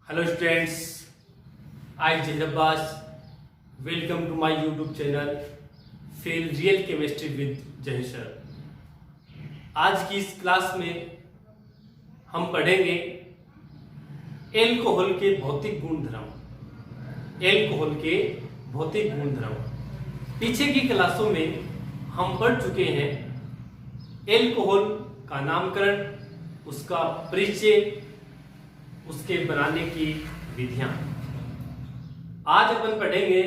Hello students, I Jay Abbas. Welcome to my YouTube channel Feel Real Chemistry with जय sir. आज की इस class में हम पढ़ेंगे एल्कोहल के भौतिक गुणधर्म। एल्कोहल के भौतिक गुणधर्म पीछे की क्लासों में हम पढ़ चुके हैं। एल्कोहल का नामकरण, उसका परिचय, उसके बनाने की विधियां। आज अपन पढ़ेंगे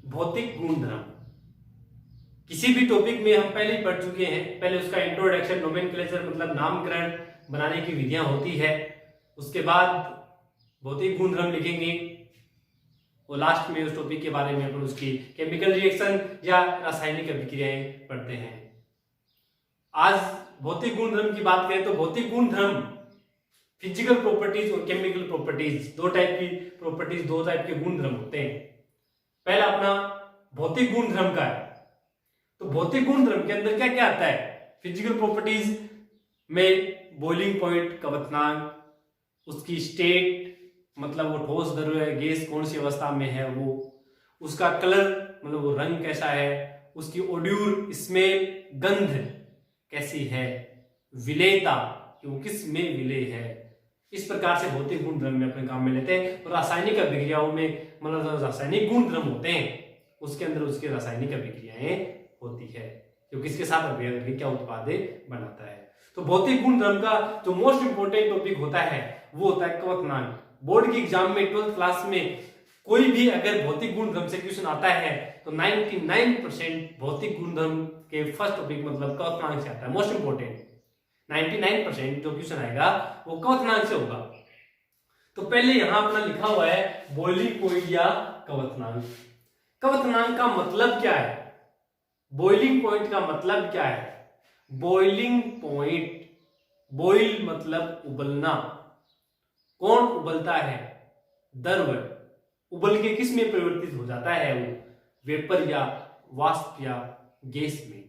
भौतिक गुणधर्म। किसी भी टॉपिक में हम पहले ही पढ़ चुके हैं। पहले उसका इंट्रोडक्शन, नोमेनक्लेचर मतलब नामकरण, बनाने की विधियां होती है। उसके बाद भौतिक गुणधर्म लिखेंगे और लास्ट में उस टॉपिक के बारे में अपन उसकी केमिकल रिएक्शन या रासायनिक अभिक्रियाएं पढ़ते हैं। आज भौतिक गुणधर्म की बात करें तो भौतिक गुणधर्म फिजिकल प्रॉपर्टीज और केमिकल प्रॉपर्टीज, दो टाइप की प्रॉपर्टीज, दो टाइप के गुणधर्म होते हैं। पहला अपना भौतिक गुणधर्म का है। तो भौतिक गुणधर्म के अंदर क्या क्या आता है? फिजिकल प्रॉपर्टीज में बॉइलिंग पॉइंट, क्वथनांक, उसकी स्टेट मतलब वो ठोस द्रव है, गैस कौन सी अवस्था में है वो, उसका कलर मतलब वो रंग कैसा है, उसकी ओड्यूर, स्मेल, गंध कैसी है, विलेयता कि वो किस में विलेय है। इस प्रकार से भौतिक गुणधर्म में अपने काम में लेते हैं। और रासायनिक अभिक्रियाओं में मतलब रासायनिक गुणधर्म होते हैं, उसके अंदर उसके रासायनिक अभिक्रियाएं होती है जो किसके साथ अभिक्रिया क्या उत्पाद बनाता है। तो भौतिक गुणधर्म का जो मोस्ट इंपोर्टेंट टॉपिक होता है वो होता है क्वथनांक। बोर्ड की एग्जाम में 12th क्लास में कोई भी अगर भौतिक गुणधर्म से क्वेश्चन आता है तो 99% भौतिक गुणधर्म के फर्स्ट टॉपिक मतलब क्वथनांक से आता है। मोस्ट इंपोर्टेंट 99% जो क्वेश्चन आएगा वो क्वथनांक से होगा। तो पहले यहां अपना लिखा हुआ है बॉइलिंग पॉइंट या क्वथनांक। क्वथनांक का मतलब क्या है? बॉइलिंग पॉइंट का मतलब क्या है? बॉइलिंग पॉइंट, बॉइल मतलब उबलना। कौन उबलता है? द्रव उबल के किस में परिवर्तित हो जाता है? वो वेपर या वाष्प या गैस में।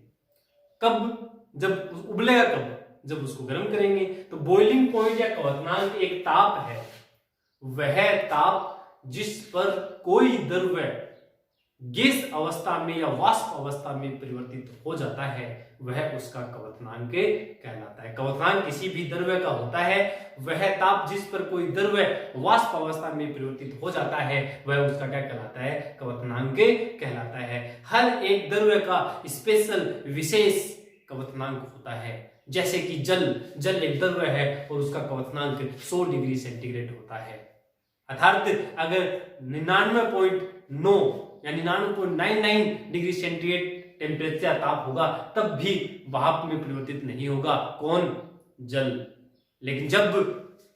कब? जब उबलेगा कब? जब उसको गर्म करेंगे। तो बॉइलिंग पॉइंट या क्वथनांक एक ताप है, वह ताप जिस पर कोई द्रव गैस अवस्था में या वाष्प अवस्था में परिवर्तित हो जाता है वह उसका क्वथनांक कहलाता है। क्वथनांक किसी भी द्रव्य का होता है, वह ताप जिस पर कोई द्रव्य वाष्प अवस्था में परिवर्तित हो जाता है वह उसका क्या कहलाता है? क्वथनांक कहलाता है। हर एक द्रव्य का स्पेशल विशेष क्वथनांक होता है। जैसे कि जल एक द्रव्य है और उसका क्वथनांक 100 डिग्री सेंटीग्रेड होता है। अर्थात अगर 99.9 या 99.99 डिग्री सेंटीग्रेड टेम्परेचर ताप होगा तब भी भाप में परिवर्तित नहीं होगा। कौन? जल। लेकिन जब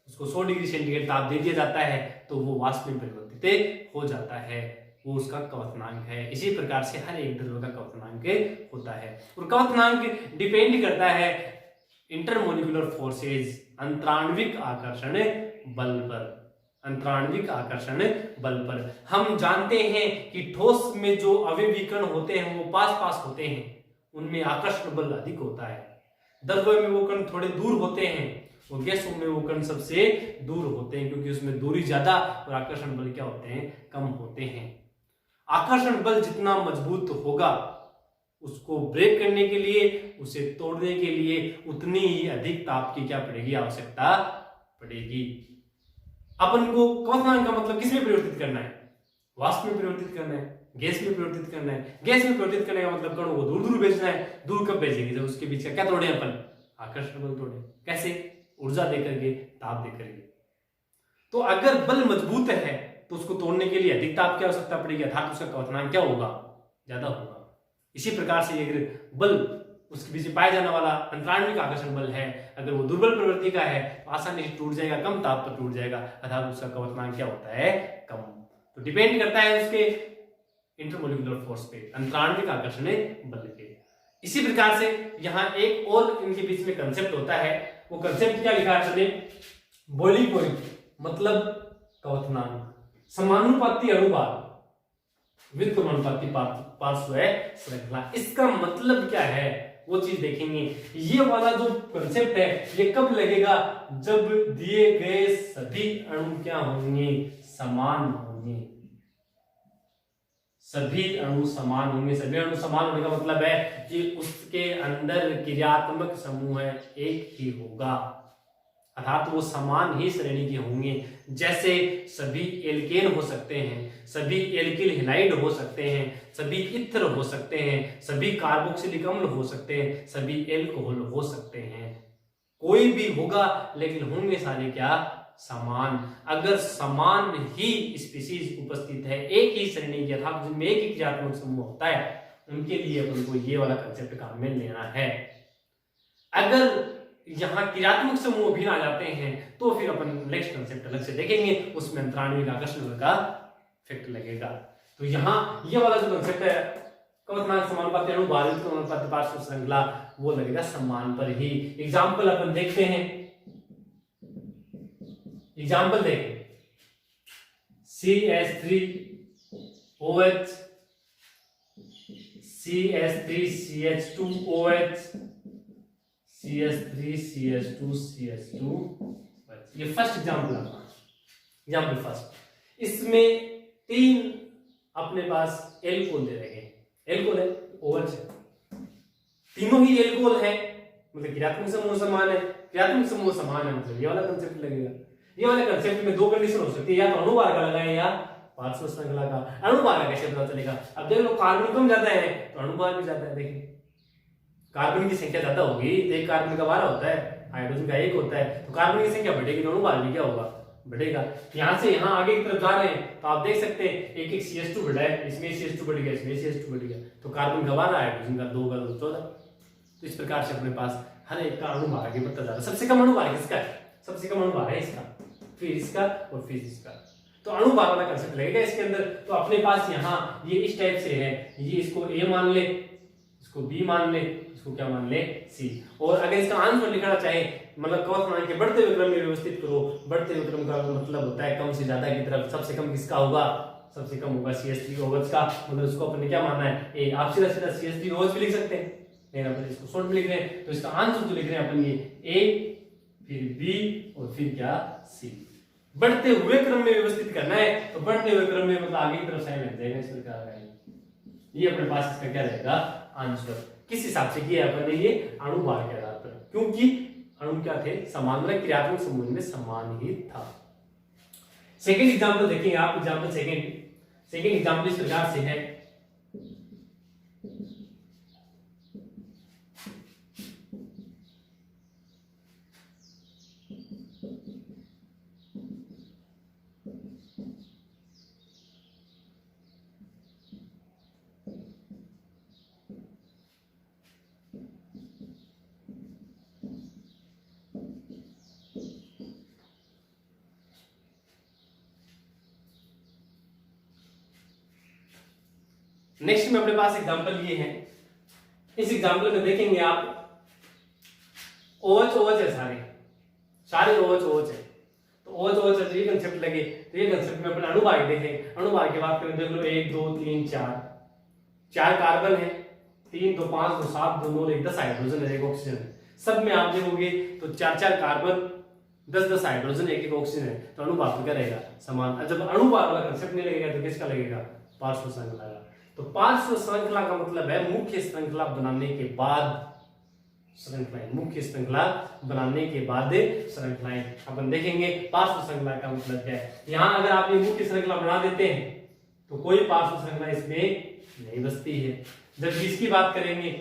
उसको 100 डिग्री सेंटीग्रेड ताप दे दिया जाता है तो वो वाष्प में परिवर्तित हो जाता है, वो उसका क्वथनांक है। इसी प्रकार से हर एक द्रव्य का क्वथनांक होता है। और क्वथनांक डिपेंड करता है इंटरमोलिकुलर फोर्सेज, अंतराण्विक आकर्षण बल पर। अंतराण्विक आकर्षण बल पर हम जानते हैं कि ठोस में जो अवयवीकरण होते हैं वो पास पास होते हैं, उनमें आकर्षण बल अधिक होता है। द्रव में वो कण थोड़े दूर होते हैं और गैसों में वो कण सबसे दूर होते हैं, क्योंकि उसमें दूरी ज्यादा और आकर्षण बल क्या होते हैं? कम होते हैं। आकर्षण बल जितना मजबूत होगा उसको ब्रेक करने के लिए, उसे तोड़ने के लिए उतनी ही अधिक ताप की क्या पड़ेगी? आवश्यकता पड़ेगी। अपन को क्वथनांक का मतलब किस में परिवर्तित करना है? वाष्प में परिवर्तित करना है, गैस में परिवर्तित करना है। गैस में परिवर्तित करने का मतलब कणों को दूर दूर भेजना है। दूर कब भेजेंगे? जब उसके बीच का क्या तोड़े अपन? आकर्षण बल तोड़े। कैसे? ऊर्जा देकर के, ताप देकर के। तो अगर बल मजबूत है तो उसको तोड़ने के लिए अधिक ताप की आवश्यकता पड़ेगी, अर्थात उसका क्वथनांक क्या होगा? ज्यादा होगा। इसी प्रकार से अगर बल उसके पीछे पाया जाने वाला अंतराण्विक आकर्षण बल है, अगर वो दुर्बल प्रवृत्ति का है तो आसानी से टूट जाएगा, कम ताप पर टूट जाएगा, अर्थात उसका क्वथनांक क्या होता है? कम। तो डिपेंड करता है उसके इंटरमोलिकुलर फोर्स पे, अंतराण्विक आकर्षण बल पे। इसी प्रकार से यहाँ एक और इनके बीच में कंसेप्ट होता है। वो कंसेप्ट क्या लिखा है? बॉइलिंग पॉइंट मतलब क्वथनांक। समानुपाती अनुपात, व्युत्क्रमानुपाती पार्श्व श्रृंखला। इसका मतलब क्या है? वो चीज देखेंगे। ये वाला जो कंसेप्ट है ये कब लगेगा, जब दिए गए सभी अणु क्या होंगे, समान होंगे। सभी अणु समान होंगे। सभी अणु समान होने का मतलब है कि उसके अंदर क्रियात्मक समूह एक ही होगा, अर्थात वो समान ही श्रेणी के होंगे। जैसे सभी एल्केन हो सकते हैं, सभी एल्किल हैलाइड हो सकते हैं, सभी इत्र हो सकते हैं, सभी कार्बोक्सिलिक अम्ल हो सकते हैं, सभी एल्कोहल हो सकते हैं। कोई भी होगा लेकिन होंगे सारे क्या, समान। अगर समान ही स्पीशीज उपस्थित है एक ही श्रेणी के, अर्थात जिनमें एक ही क्रियात्मक समूह होता है, उनके लिए अपन को ये वाला कंसेप्ट काम में लेना है। अगर यहाँ क्रियात्मक समूह भी आ जाते हैं तो फिर अपन नेक्स्ट कंसेप्ट अलग से देखेंगे, उसमें अंतराण्विक आकर्षण बल का इफेक्ट लगेगा। तो यहाँ ये वाला जो कंसेप्ट है कवचनांक समानुपाती अणु बाधित समानुपाती पार्श्व श्रृंखला, वो लगेगा समान पर ही। एग्जाम्पल अपन देखते हैं, एग्जाम्पल देखें, CH3OH, CH3CH2OH, CH3CH2CH2, ये फर्स्ट एग्जाम्पल आपका, एग्जाम्पल फर्स्ट। इसमें 3 अपने पास एल्कोहल दे रहे हैं, एल्कोहल है, OH है, तीनों ही एल्कोहल है, मतलब क्रियात्मक समूह समान है, क्रियात्मक समूह समान है, मतलब ये वाला कंसेप्ट लगेगा। ये वाले कंसेप्ट में 2 कंडीशन हो सकती है, या तो अणुभार का लगाए या पार्श्व श्रृंखला का। अणुभार का कैसे पता चलेगा, अब देख लो कार्बन कम ज्यादा है तो अणुभार भी ज्यादा है। देखिए कार्बन की संख्या ज्यादा होगी तो एक कार्बन का 12 होता है, हाइड्रोजन का 1 होता है, तो कार्बन की संख्या बढ़ेगी तो अणुभार भी क्या होगा, बढ़ेगा। यहाँ से यहाँ आगे की तरफ जा रहे हैं तो आप देख सकते हैं एक एक CH2 बढ़ा है, इसमें CH2 बढ़ गया, इसमें CH2 बढ़ गया, तो कार्बन का 12, हाइड्रोजन का 2 का 2 14। तो इस प्रकार से अपने पास हर एक का अणुभार आगे बढ़ता जा रहा है। सबसे कम अणुभार किसका है, सबसे कम अणुभार है इसका, फिर इसका और फिर इसका। तो अणुभार वाला कंसेप्ट लगेगा इसके अंदर। तो अपने पास यहाँ ये इस टाइप से है, ये इसको A मान ले, इसको B मान ले, इसको क्या मान ले, C। और अगर इसका आंसर लिखना चाहे, मतलब कवचनांक के बढ़ते हुए क्रम में व्यवस्थित करो। बढ़ते हुए क्रम का मतलब होता है कम से ज्यादा की तरफ। सबसे कम किसका होगा, सबसे कम होगा CH3OH का, मतलब इसको अपने क्या मानना है, A। आप सीधा सीधा CH3OH भी लिख सकते हैं, लेकिन अपन इसको शॉर्ट में लिख रहे हैं, तो इसका आंसर जो लिख रहे हैं अपन ये A, फिर B और फिर क्या, C। बढ़ते हुए क्रम में व्यवस्थित करना है, तो बढ़ते हुए क्रम में मतलब आगे की तरफ साइन लग जाएगा इस प्रकार का। ये अपने पास इसका क्या रहेगा, आंसर। किस हिसाब से किया अपन ने, ये अणुभार के आधार पर, क्योंकि अणु क्या थे, समान, क्रियात्मक समूह में समान ही था। सेकंड एग्जांपल देखेंगे आप, एग्जांपल सेकंड एग्जांपल इस प्रकार से है, नेक्स्ट में अपने पास एग्जांपल ये है। इस एग्जांपल में देखेंगे आप OH है, सारे OH है, तो OH है, तो ये कंसेप्ट लगे, तो ये कंसेप्ट में अपने अणुभार देखें। अणुभार की बात करें, देख लो 1 2 3 4 कार्बन है, 3 2 5 2 7 2 9 1 10 हाइड्रोजन है, 1 ऑक्सीजन है। सब में आप देखोगे तो 4 कार्बन, 10 हाइड्रोजन, 1 ऑक्सीजन है, तो अणुभार तो क्या रहेगा, समान। जब अणुभार वाला कंसेप्ट नहीं लगेगा तो किसका लगेगा, पार्श्व श्रृंखला का। तो पार्श्व श्रृंखला का मतलब है मुख्य श्रृंखला बनाने के बाद श्रृंखलाएं, मुख्य श्रृंखला बनाने के बाद श्रृंखलाएं। अपन देखेंगे पार्श्व श्रृंखला का मतलब क्या है। यहाँ अगर आप ये मुख्य श्रृंखला बना देते हैं तो कोई पार्श्व श्रृंखला इसमें नहीं बचती है। जब इसकी बात करेंगे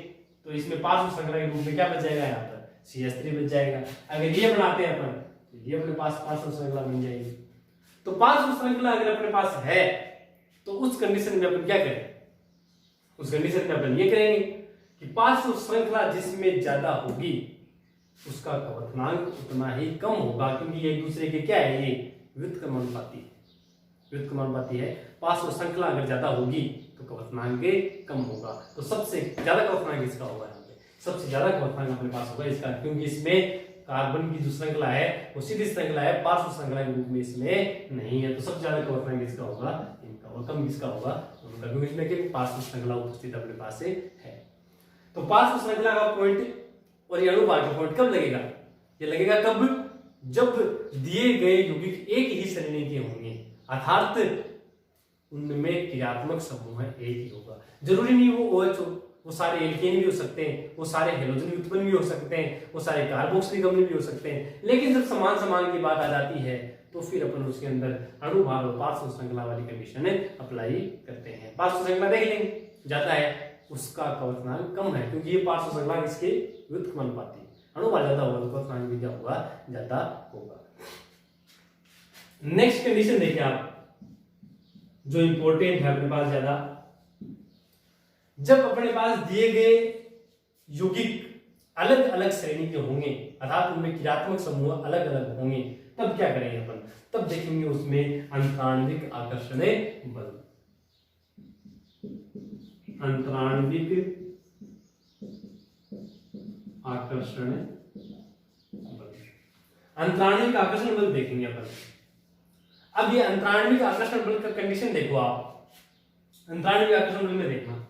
तो इसमें पार्श्व श्रृंखला के रूप में क्या बच जाएगा, यहाँ पर CH3 बच जाएगा। अगर ये बनाते हैं अपन तो ये अपने पास पार्श्व श्रृंखला बन जाएगी। तो पार्श्व श्रृंखला अगर अपने पास है तो उस कंडीशन में अपन क्या करें, उस कंडीशन में अपन ये करेंगे कि पार्श्व श्रृंखला जिसमें ज्यादा होगी उसका कवचनांक उतना ही कम होगा, क्योंकि ये एक दूसरे के क्या है, ये व्युत्क्रमानुपाती है। पार्श्व श्रृंखला अगर ज्यादा होगी तो कवचनांक कम होगा। तो सबसे ज्यादा कवचनांक इसका होगा, यहाँ पे सबसे ज्यादा कवचनांक अपने पास होगा इसका, क्योंकि इसमें कार्बन की जो श्रृंखला है वो सीधी श्रृंखला है, पार्श्व श्रृंखला के रूप में इसमें नहीं है। तो सबसे ज्यादा कवचनांक इसका होगा इनका, और कम किसका होगा उनका, क्योंकि इसमें पार्श्व श्रृंखला उपस्थित अपने पास है। तो पार्श्व श्रृंखला का पॉइंट और ये अणुभार का पॉइंट कब लगेगा? ये लगेगा कब? जब दिए गए यौगिक एक ही श्रेणी के होंगे, अर्थात उनमें क्रियात्मक समूह एक ही होगा। जरूरी नहीं वो OH हो, वो सारे एल्केन भी हो सकते हैं, वो सारे हेलोजन भी उत्पन्न भी हो सकते हैं, वो सारे कार्बोक्सिलिक अम्ल भी हो सकते हैं, लेकिन जब समान समान की बात आ जाती है तो फिर अपन उसके अंदर अणुभार और पार्श्व श्रृंखला वाली कंडीशन अप्लाई करते हैं। पार्श्व श्रृंखला देख लेंगे, ज्यादा है उसका कवचनांक कम है, क्योंकि ये पार्श्व श्रृंखला इसके व्युत्क्रमानुपाती, अणुभार ज्यादा होगा तो कवचनांक भी क्या होगा? ज्यादा होगा। नेक्स्ट कंडीशन देखिए आप, जो इंपॉर्टेंट है अपने पास ज्यादा, जब अपने पास दिए गए यौगिक अलग अलग श्रेणी के होंगे, अर्थात उनमें क्रियात्मक समूह अलग अलग होंगे, तब क्या करेंगे अपन? तब देखेंगे उसमें अंतराण्विक आकर्षण बल। अंतराण्विक आकर्षण बल, अंतराण्विक आकर्षण बल देखेंगे अपन। अब ये अंतराण्विक आकर्षण बल का कंडीशन देखो आप, अंतराण्विक आकर्षण बल में देखना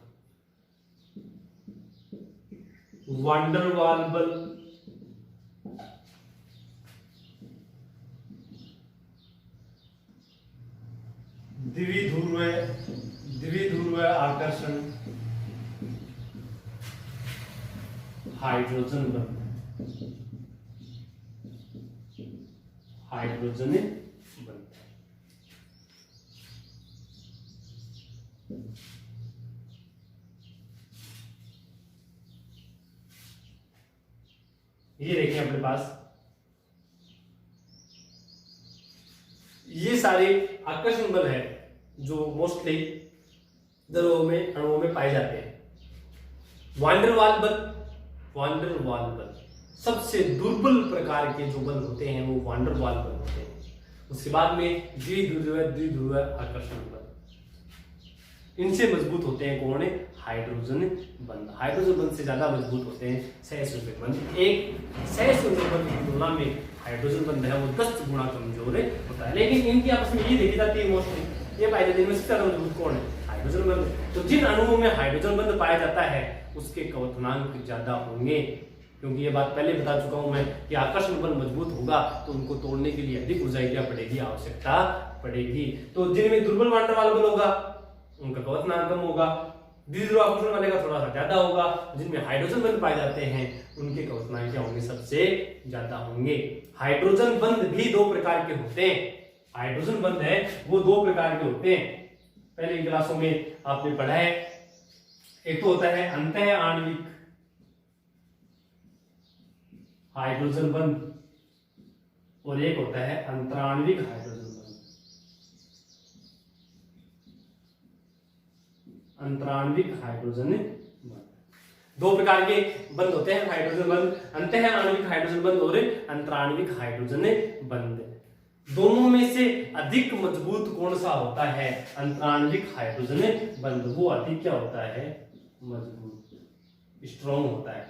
वान डर वाल बल, द्विध्रुव आकर्षण, हाइड्रोजन बल, हाइड्रोजन बल। ये देखिए अपने पास ये सारे आकर्षण बल है जो मोस्टली द्रवों में अणुओं में पाए जाते हैं। वान डर वाल बल, वान डर वाल बल सबसे दुर्बल प्रकार के जो बल होते हैं वो वान डर वाल बल होते हैं। उसके बाद में द्विध्रुव आकर्षण बल, इनसे मजबूत होते हैं कौन है? हाइड्रोजन बंध। हाइड्रोजन बंध से ज्यादा मजबूत होते हैं सहसंयोजक बंध। एक सहसंयोजक बंध की तुलना में हाइड्रोजन बंध है वो 10 गुना कमजोर होता है, लेकिन इनकी आपस में ये देखी जाती है मोस्टली, ये पाए जाते हैं सबसे ज्यादा मजबूत कौन है? हाइड्रोजन बंध। तो जिन अणुओं में हाइड्रोजन बंध पाया जाता है उसके कवचनांक ज्यादा होंगे, क्योंकि ये बात पहले बता चुका हूं मैं कि आकर्षण बल मजबूत होगा तो उनको तोड़ने के लिए अधिक ऊर्जा क्या पड़ेगी? आवश्यकता पड़ेगी। तो जिनमें दुर्बल वान डर वाल बल होगा उनका कवचनांक कम होगा, द्विध्रुव आकर्षण वाले का थोड़ा सा ज्यादा होगा, जिनमें हाइड्रोजन बंध पाए जाते हैं उनके कवचनांक क्या होंगे? सबसे ज्यादा होंगे। हाइड्रोजन बंध भी दो प्रकार के होते हैं, हाइड्रोजन बंध है वो दो प्रकार के होते हैं। पहले क्लासों में आपने पढ़ा है, एक तो होता है अंतः आणविक हाइड्रोजन बंध और एक होता है अंतराण्विक हाइड्रोजन बंध। अंतराण्विक हाइड्रोजन बंध दो प्रकार के बंध होते हैं, हाइड्रोजन बंध, अंतः आणविक हाइड्रोजन बंध और अंतराण्विक हाइड्रोजन बंध। दोनों में से अधिक मजबूत कौन सा होता है? अंतराण्विक हाइड्रोजन बंध। वो अधिक क्या होता है? मजबूत, स्ट्रॉन्ग होता है,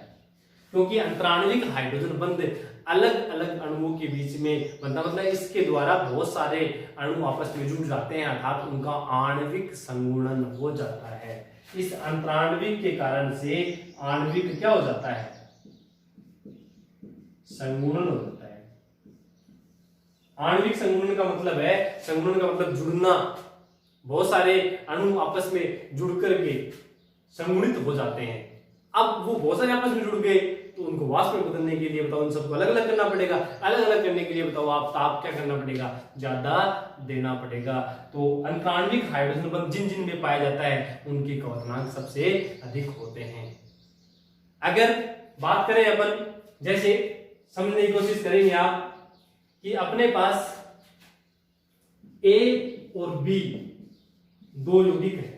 क्योंकि अंतराण्विक हाइड्रोजन बंध अलग अलग अणुओं के बीच में बनता, मतलब इसके द्वारा बहुत सारे अणु आपस में जुड़ जाते हैं, अर्थात उनका आणविक संगुणन हो जाता है। इस अंतराण्विक के कारण से आणविक क्या हो जाता है? संगुणन हो जाता है। आणविक संगुणन का मतलब है, संगुणन का मतलब जुड़ना, बहुत सारे अणु आपस में जुड़ करके संगुणित हो जाते हैं। अब वो बहुत सारे आपस में जुड़ गए तो उनको वाष्प में बदलने के लिए बताओ उन सबको अलग अलग करना पड़ेगा, अलग अलग करने के लिए बताओ आप ताप क्या करना पड़ेगा? ज्यादा देना पड़ेगा। तो अंतराण्विक हाइड्रोजन बंध जिन जिन में पाया जाता है उनके कवचनांक सबसे अधिक होते हैं। अगर बात करें अपन, जैसे समझने की कोशिश करेंगे आप कि अपने पास A और B दो यौगिक है,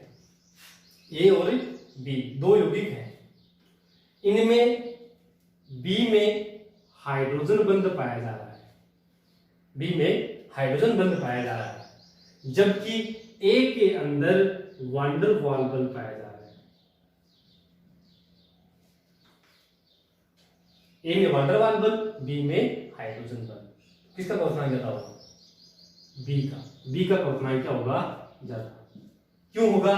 A और B दो यौगिक है, इनमें B में हाइड्रोजन बंध पाया जा रहा है, B में हाइड्रोजन बंध पाया जा रहा है, जबकि A के अंदर वान डर वाल बल पाया जा रहा है। A में वान डर वाल बल, B में हाइड्रोजन बल। किसका कवचनांक ज्यादा होगा? B का। B का कवचनांक क्या होगा? ज्यादा। क्यों होगा?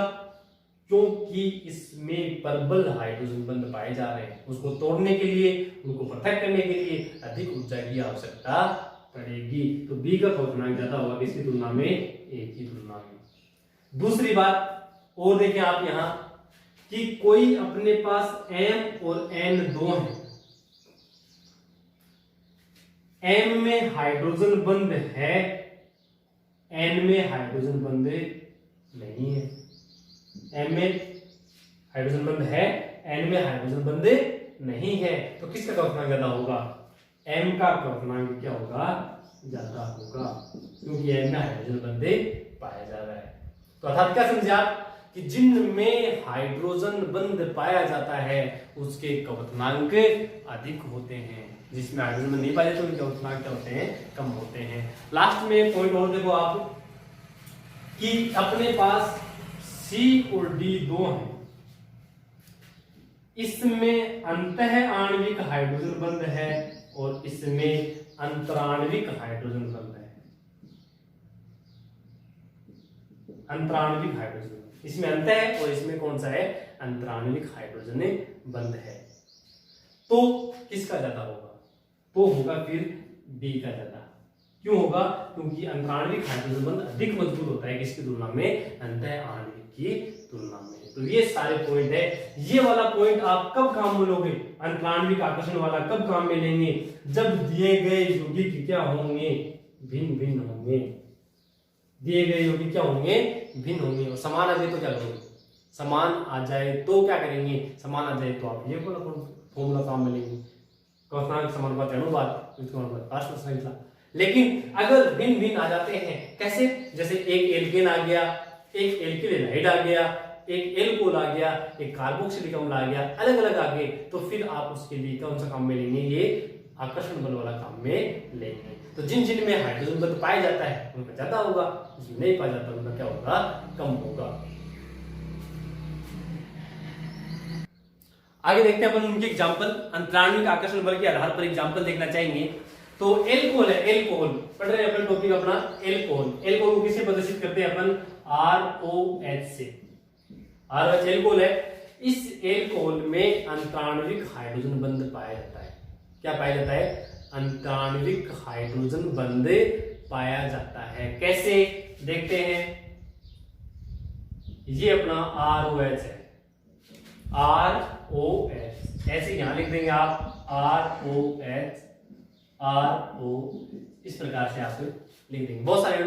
क्योंकि इसमें प्रबल हाइड्रोजन बंध पाए जा रहे हैं। उसको तोड़ने के लिए, उनको पृथक करने के लिए अधिक ऊर्जा की आवश्यकता पड़ेगी। तो बी का क्वथनांक ज्यादा होगा किसकी तुलना में, ए की तुलना में। दूसरी बात और देखें आप यहां कि कोई अपने पास m और n दो हैं, m में हाइड्रोजन बंध है, n में हाइड्रोजन बंध नहीं है। m में हाइड्रोजन बंध है, n में हाइड्रोजन बंध नहीं है, तो किसका क्वथनांक ज्यादा होगा, m का क्वथनांक क्या होगा, ज्यादा होगा, क्योंकि m में हाइड्रोजन बंध पाया जा रहा है। तो अर्थात क्या समझे आप कि जिनमें हाइड्रोजन बंध पाया जाता है उसके क्वथनांक अधिक होते हैं, जिसमें हाइड्रोजन बंध नहीं पाए जाते उनके क्वथनांक क्या होते हैं, कम होते हैं। लास्ट में पॉइंट और देखो आप कि अपने पास C और D दो हैं, इसमें अंतः आणविक हाइड्रोजन बंध है और इसमें अंतराणविक हाइड्रोजन बंध है। अंतराणविक हाइड्रोजन, इसमें अंतः है और इसमें कौन सा है, अंतराणविक हाइड्रोजन बंध है। तो किसका ज्यादा होगा, तो होगा फिर बी का ज्यादा। क्यों होगा, क्योंकि अंतराणविक हाइड्रोजन बंध अधिक मजबूत होता है किसकी तुलना में, अंतः आणविक की तुलना में। तो ये सारे पॉइंट है। ये वाला पॉइंट आप कब काम में लोगे, अंतराणविक आकर्षण वाला कब काम में लेंगे, जब दिए गए यौगिक क्या होंगे, भिन्न भिन्न होंगे। दिए गए यौगिक क्या होंगे, भिन्न होंगे। और समान आ जाए तो क्या करोगे, समान आ जाए तो क्या करेंगे, समान आ जाए तो आप ये फॉर्मूला काम में लेंगे, क्वथनांक समानुपाती अनुपात, पार्श्व श्रृंखला। लेकिन अगर भिन्न भिन्न आ जाते हैं, कैसे, जैसे एक एल्केन आ गया, एक एल्किल हैलाइड आ गया, एक एल्कोहल आ गया, एक कार्बोक्सिलिक अम्ल आ गया, अलग अलग आ गए, तो फिर आप उसके लिए कौन सा काम में लेंगे, ये आकर्षण बल वाला काम में लेंगे। तो जिन जिन में हाइड्रोजन बंध पाया जाता है उनका ज्यादा होगा, जिसमें नहीं पाया जाता उनका क्या होगा, कम होगा। आगे देखते हैं अपन उनके एग्जांपल, अंतराणविक आकर्षण बल के आधार पर एग्जांपल देखना चाहेंगे। तो एल्कोहल है, एल्कोहल पढ़ रहे हैं अपन टॉपिक अपना एल्कोहल। एल्कोहल को किससे प्रदर्शित करते हैं अपन, ROH से। ROH एल्कोहल है। इस एल्कोहल में अंतराणविक हाइड्रोजन बंध पाया जाता है। क्या पाया जाता है, अंतराणविक हाइड्रोजन बंध पाया जाता है। कैसे, देखते हैं। ये अपना ROH है, ROH ऐसे यहां लिख देंगे आप, ROH इस प्रकार से आप लिख देंगे। बहुत सारे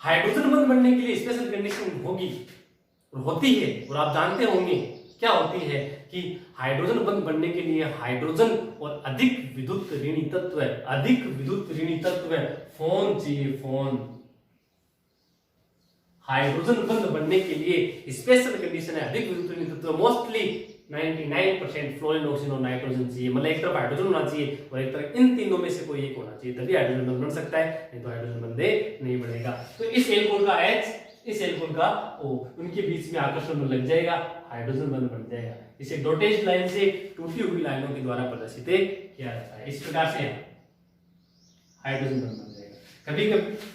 हाइड्रोजन बंध बनने के लिए स्पेशल कंडीशन होगी और होती है, और आप जानते होंगे क्या होती है कि हाइड्रोजन बंध बनने के लिए हाइड्रोजन और अधिक विद्युत ऋणी तत्व, अधिक विद्युत ऋणी तत्व फोन चाहिए, फोन। हाइड्रोजन बंध बनने के लिए स्पेशल कंडीशन है अधिक विद्युत ऋणी तत्व, मोस्टली 99% फ्लोरीन, ऑक्सीजन और नाइट्रोजन चाहिए। मतलब एक तरफ हाइड्रोजन होना चाहिए और एक तरफ इन तीनों में से कोई एक होना चाहिए, तभी हाइड्रोजन बंध बन सकता है, नहीं तो हाइड्रोजन बंध नहीं बनेगा। तो इस एल्कोहल का H, इस एल्कोहल का O, उनके बीच में आकर्षण बल लग जाएगा, हाइड्रोजन बंध बन जाएगा। इसे डॉटेड लाइन से टूटी हुई लाइनों के द्वारा प्रदर्शित किया जाता है। इस प्रकार से हाइड्रोजन बंध बन जाएगा।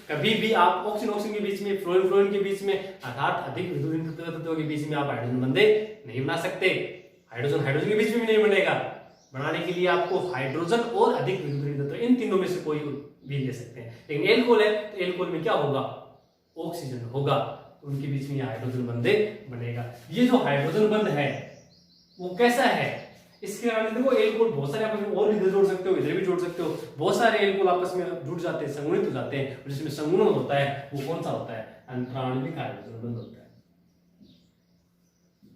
कभी भी आप ऑक्सीजन के बीच में, फ्लोरीन के बीच में, अर्थात अधिक विद्युत तत्वों के बीच में आप हाइड्रोजन बंध नहीं बना सकते। हाइड्रोजन के बीच में भी नहीं बनेगा। बनाने के लिए आपको हाइड्रोजन और अधिक विद्युत तत्व, इन तीनों में से कोई भी ले सकते हैं। लेकिन एल्कोहल है तो एल्कोहल में क्या होगा, ऑक्सीजन होगा, उनके बीच में हाइड्रोजन बंध बनेगा। ये जो हाइड्रोजन बंध है वो कैसा है, इसके कारण देखो एल्कोहल बहुत सारे आपस में और इधर जोड़ सकते हो, इधर भी जोड़ सकते हो। बहुत सारे एल्कोहल आपस में जुड़ जाते हैं, संगुणित हो जाते हैं, और जिसमें संगुणन होता है वो कौन सा होता है, अंतराणविक हाइड्रोजन बंध होता है,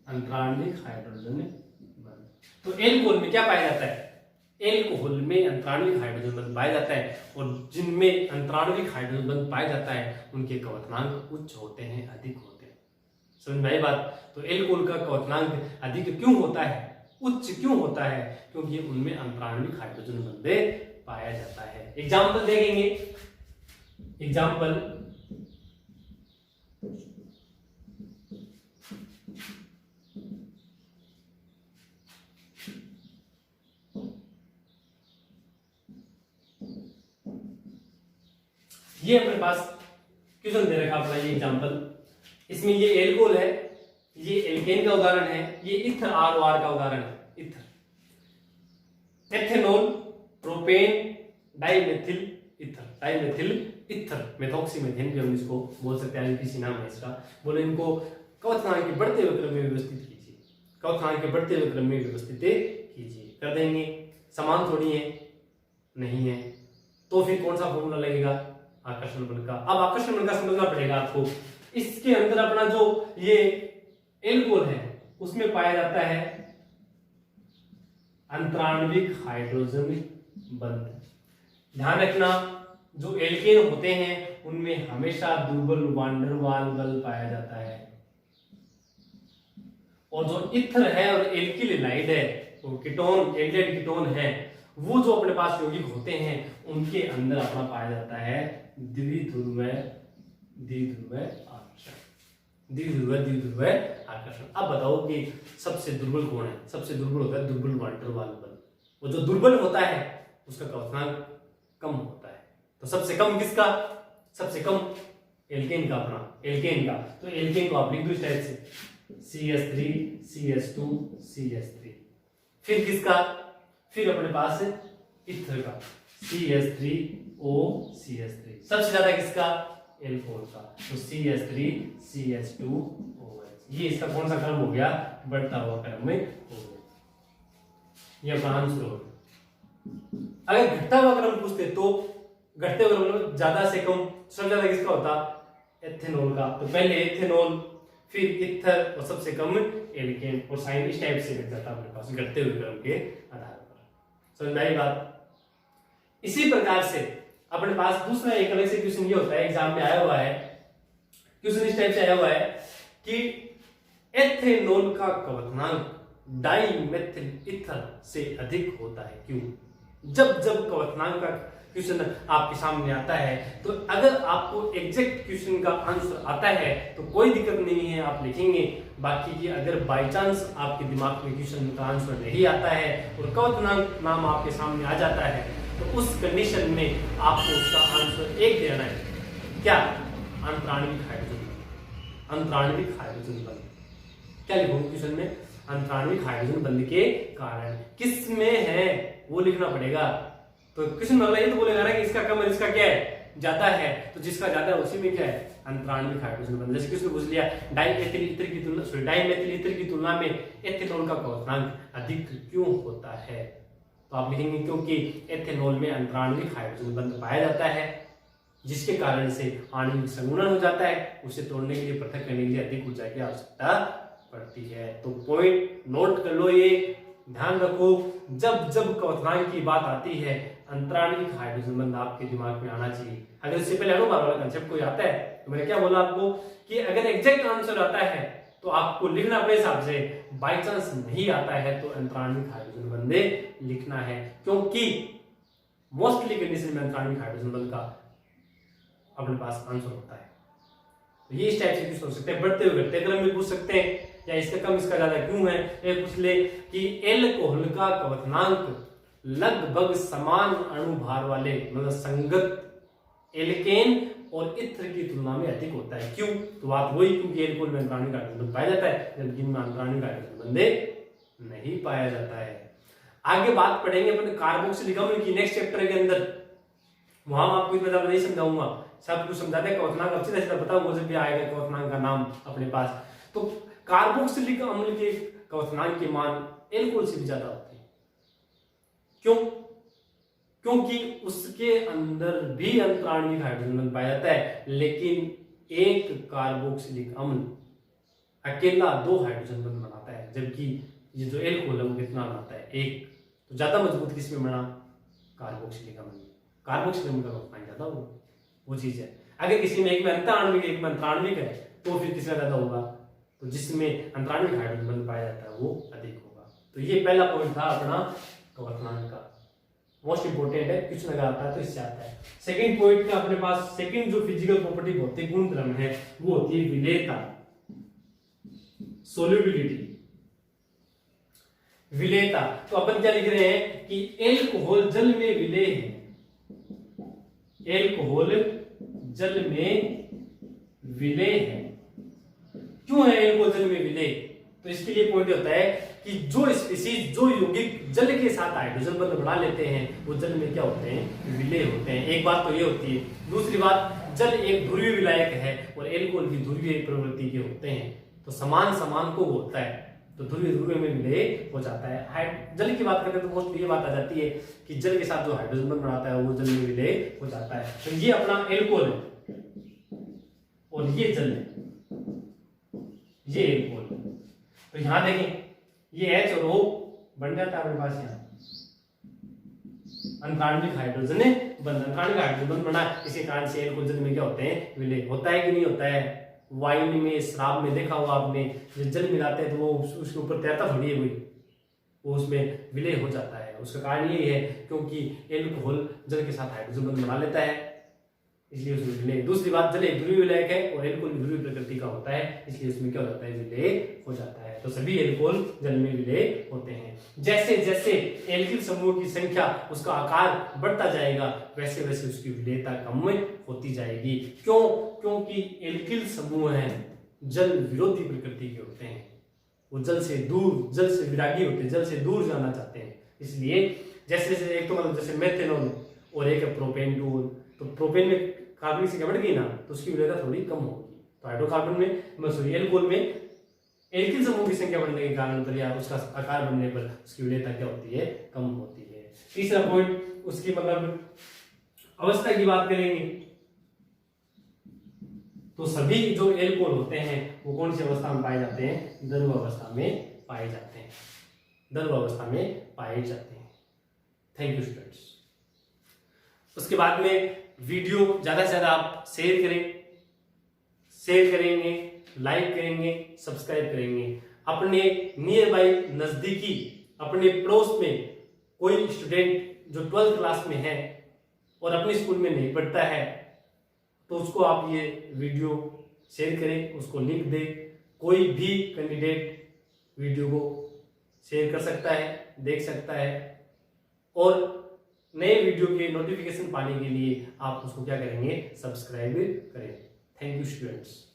अंतराणविक हाइड्रोजन बंध। तो एल्कोहल में क्या पाया जाता है, एल्कोहल में अंतराणविक हाइड्रोजन बंध पाया जाता है, और जिनमें अंतराणविक हाइड्रोजन बंध पाया जाता है उनके क्वथनांक उच्च होते हैं, अधिक होते हैं। समझ में आई बात। तो एल्कोहल का क्वथनांक अधिक क्यों होता है, उच्च क्यों होता है, क्योंकि उनमें अंतराणविक हाइड्रोजन बंध पाया जाता है। एग्जाम्पल देखेंगे। एग्जाम्पल, ये अपने पास क्वेश्चन दे रखा अपना, ये एग्जाम्पल। इसमें ये एल्कोहल है, ये एल्केन का उदाहरण है, ये इथर ROR का उदाहरण है। Ether ethanol, propane, dimethyl ether, methoxymethane भी हम इसको बोल सकते हैं, किसी नाम है इसका। बोले इनको कवथनांक के बढ़ते हुए क्रम में व्यवस्थित कीजिए, कवथनांक के बढ़ते हुए क्रम में व्यवस्थित कीजिए। कर देंगे, समान थोड़ी है, नहीं है, तो फिर कौन सा फॉर्मूला लगेगा? आकर्षण बल का। अब आकर्षण बल का समझना पड़ेगा आपको। इसके अंदर अपना जो ये एल्कोहल है उसमें पाया जाता है अंतराण्विक हाइड्रोजन बंध। ध्यान रखना, जो एल्केन होते हैं उनमें हमेशा दुर्बल वान डेर वाल बल पाया जाता है, और जो इथर है और एल्किल हैलाइड है, तो कीटोन, एल्डेड कीटोन है, वो जो अपने पास यौगिक होते हैं उनके अंदर अपना पाया जाता है द्विध्रुव आकर्षण। अब बताओ कि सबसे दुर्बल कौन है? सबसे दुर्बल होता है दुर्बल वान डेर वाल बल। वो जो दुर्बल होता है उसका कवथनांक कम होता है। तो सबसे कम किसका? सबसे कम एल्केन का, अपना एल्केन का। तो एल्केन को आप लिख दो इस टाइप से, CH3 CH2 CH3। फिर किसका? फिर अपने पास इथर का, CH3O CH3। सबसे ज्यादा किसका? एल्कोहल का, तो CH3 CH2OH। ये इसका कौन सा क्रम हो गया? बढ़ता हुआ क्रम में हो गया। ये अपना आंसर हो गया। अगर घटता हुआ क्रम पूछते तो घटते हुए क्रम ज्यादा से कम सबसे ज्यादा किसका होता? एथेनॉल का। तो पहले एथेनॉल, फिर इथर, और सबसे कम एल्केन, और साइन इस टाइप से घट जाता है अपने पास घटते हुए क्रम के आधार पर। समझ में आई बात? इसी प्रकार से अपने पास दूसरा एक अलग से क्वेश्चन ये होता है, एग्जाम में आया हुआ है क्वेश्चन, इस टाइप से आया हुआ है कि एथेनॉल का कवथनांक डाइमेथिल ईथर से अधिक होता है, क्यों? जब जब कवथनांक का क्वेश्चन आपके सामने आता है, तो अगर आपको एग्जैक्ट क्वेश्चन का आंसर आता है तो कोई दिक्कत नहीं है, आप लिखेंगे। बाकी कि अगर बाय चांस आपके दिमाग में क्वेश्चन का आंसर नहीं आता है और कवथनांक नाम आपके सामने आ जाता है, तो उस कंडीशन में आपको उसका आंसर एक देना है। क्या? अंतराण्विक हाइड्रोजन बंध। क्या लिखोगे क्वेश्चन में? अंतराण्विक हाइड्रोजन बंध के कारण किस में है वो लिखना पड़ेगा। तो क्वेश्चन में अगला ये तो बोलेगा ना कि इसका कम है, इसका क्या है? ज्यादा है, तो जिसका ज्यादा है उसी में क्या है? अंतराण्विक हाइड्रोजन बंध। जैसे किसने पूछ लिया डाइमेथिल ईथर की तुलना में एथेनॉल का कवथनांक अधिक क्यों होता है? तो आप लिखेंगे क्योंकि एथेनॉल में अंतराण्विक हाइड्रोजन बंध पाया जाता है, जिसके कारण से आणविक संगुणन हो जाता है, उसे तोड़ने के लिए, पृथक करने के लिए अधिक ऊर्जा की आवश्यकता पड़ती है। तो पॉइंट नोट कर लो, ये ध्यान रखो, जब जब कवथनांक की बात आती है अंतराण्विक हाइड्रोजन बंध आपके दिमाग में आना चाहिए। अगर इससे पहले अणुभार वाला कंसेप्ट कोई आता है तो मैंने क्या बोला आपको कि अगर एग्जैक्ट आंसर आता है तो आपको लिखना अपने हिसाब से, बाई चांस नहीं आता है तो अंतराण्विक हाइड्रोजन बंध लिखना है, क्योंकि मोस्टली कंडीशन में अंतराण्विक हाइड्रोजन बंध का अपने पास आंसर होता है। तो ये इस टाइप से पूछ सकते हैं, बढ़ते हुए घटते क्रम में पूछ सकते हैं, या इसका कम इसका ज्यादा क्यों है। एक पूछ ले कि एल्कोहल का कवथनांक लगभग समान अणुभार वाले, मतलब संगत एल्केन और इथर की तुलना में अधिक होता है, क्यों? तो बात वही, क्योंकि एल्कोहल में अंतराण्विक हाइड्रोजन बंध पाया जाता है, जबकि इनमें अंतराण्विक हाइड्रोजन बंध नहीं पाया जाता है। आगे बात पढ़ेंगे अपने कार्बोक्सिलिक अम्ल की नेक्स्ट चैप्टर के अंदर, वहां आपको इतना ज्यादा नहीं समझाऊंगा, सब कुछ समझाते हैं कवथनांक अब सीधा सीधा बताऊंगा जब भी आएगा कवथनांक का नाम अपने पास। तो कार्बोक्सिलिक अम्ल के कवथनांक की मान एल्कोहल से भी ज्यादा होती है, क्यों? क्योंकि उसके अंदर भी अंतराण्विक हाइड्रोजन बंध पाया जाता है, लेकिन एक कार्बोक्सिलिक अम्ल अकेला 2 हाइड्रोजन बंध बनाता है, जबकि ये जो एल्कोहल है वो कितना बनाता है? 1। तो ज्यादा मजबूत किसमें बना? कार्बोक्सिलिक अम्ल। कार्बोक्सिलिक अम्ल का कवथनांक ज्यादा होगा, वो चीज है। अगर किसी में एक में अंतराण्विक एक में अंतराण्विक है तो फिर किसका ज्यादा होगा? तो जिसमें अंतराण्विक हाइड्रोजन बंध पाया जाता है वो अधिक होगा। तो ये पहला पॉइंट था अपना कवथनांक का, मोस्ट इंपोर्टेंट है, कुछ लगा आता है तो इससे आता है। सेकंड पॉइंट का अपने पास सेकंड जो फिजिकल प्रॉपर्टी भौतिक गुण धर्म है वो होती है विलेयता, सोल्यूबिलिटी, विलेयता। तो अपन क्या लिख रहे हैं कि एल्कोहल जल में विलेय है, एल्कोहल जल में विलेय है, क्यों है एल्कोहल जल में विलेय? तो इसके लिए पॉइंट होता है कि जो स्पीसीज जो यौगिक जल के साथ हाइड्रोजन बंध बना लेते हैं वो जल में क्या होते हैं? विलेय होते हैं। एक बात तो ये होती है। दूसरी बात, जल एक ध्रुवीय विलायक है और एल्कोहल भी ध्रुवीय प्रवृत्ति के होते हैं, तो समान समान को होता है, तो ध्रुवीय ध्रुवीय में विलेय हो जाता है। जल की बात करें तो मोस्टली ये बात आ जाती है कि जल के साथ जो हाइड्रोजन बंध बनाता है वो जल में विलेय हो जाता है। तो ये अपना एल्कोहल है और ये जल है, ये एल्कोहल है। तो यहां देखें ये H और O बन जाता है अपने पास यहाँ अनकार्बनिक हाइड्रोजन बंध, अनकार्बनिक हाइड्रोजन बंध बना, इसी कारण से एल्कोहल जल में क्या होते हैं? विलेय होता है कि नहीं होता है? वाइन में, शराब में देखा होगा आपने, जब जल मिलाते हैं तो वो उसके ऊपर तैरता थोड़ी है कोई, वो उसमें विलेय हो जाता है। उसका कारण यही है क्योंकि एल्कोहल जल के साथ हाइड्रोजन बंध बना लेता है, इसलिए उसमें विलेय। दूसरी बात, जल एक ध्रुवीय विलायक है और एल्कोहल ध्रुवीय प्रकृति का होता है, इसलिए उसमें क्या हो जाता है? विलेय हो जाता है। तो सभी एल्कोहल जल में विलेय होते हैं। जैसे जैसे एल्किल समूह की संख्या, उसका आकार बढ़ता जाएगा, वैसे वैसे उसकी विलेयता कम होती जाएगी। क्यों? क्योंकि एल्किल समूह हैं जल विरोधी प्रकृति के होते हैं, वो जल से दूर, जल से विरागी होते हैं, जल से दूर जाना चाहते हैं। इसलिए जैसे जैसे एक तो मतलब जैसे मेथेनॉल और एक है प्रोपेन-टूल, तो प्रोपेन में कार्बनिक संख्या बढ़ गई ना, तो उसकी विलेयता थोड़ी कम होगी। तो हाइड्रोकार्बन में सॉरी एल्कोहल में एल्किल समूह की संख्या बढ़ने के कारण पर या उसका आकार बढ़ने पर उसकी विलेयता क्या होती है? कम होती है। तीसरा पॉइंट, उसकी मतलब अवस्था की बात करेंगे तो सभी जो एल्कोहल होते हैं वो कौन सी अवस्था में पाए जाते हैं? द्रव अवस्था में पाए जाते हैं, द्रव अवस्था में पाए जाते हैं। Thank you students. उसके बाद में वीडियो ज्यादा से ज्यादा आप शेयर करेंगे, लाइक करेंगे, सब्सक्राइब करेंगे। अपने नियर बाई, नजदीकी, अपने पड़ोस में कोई स्टूडेंट जो 12th क्लास में है और अपने स्कूल में नहीं पढ़ता है तो उसको आप ये वीडियो शेयर करें, उसको लिंक दें। कोई भी कैंडिडेट वीडियो को शेयर कर सकता है, देख सकता है, और नए वीडियो के नोटिफिकेशन पाने के लिए आप उसको क्या करेंगे? सब्सक्राइब करें। Thank you students.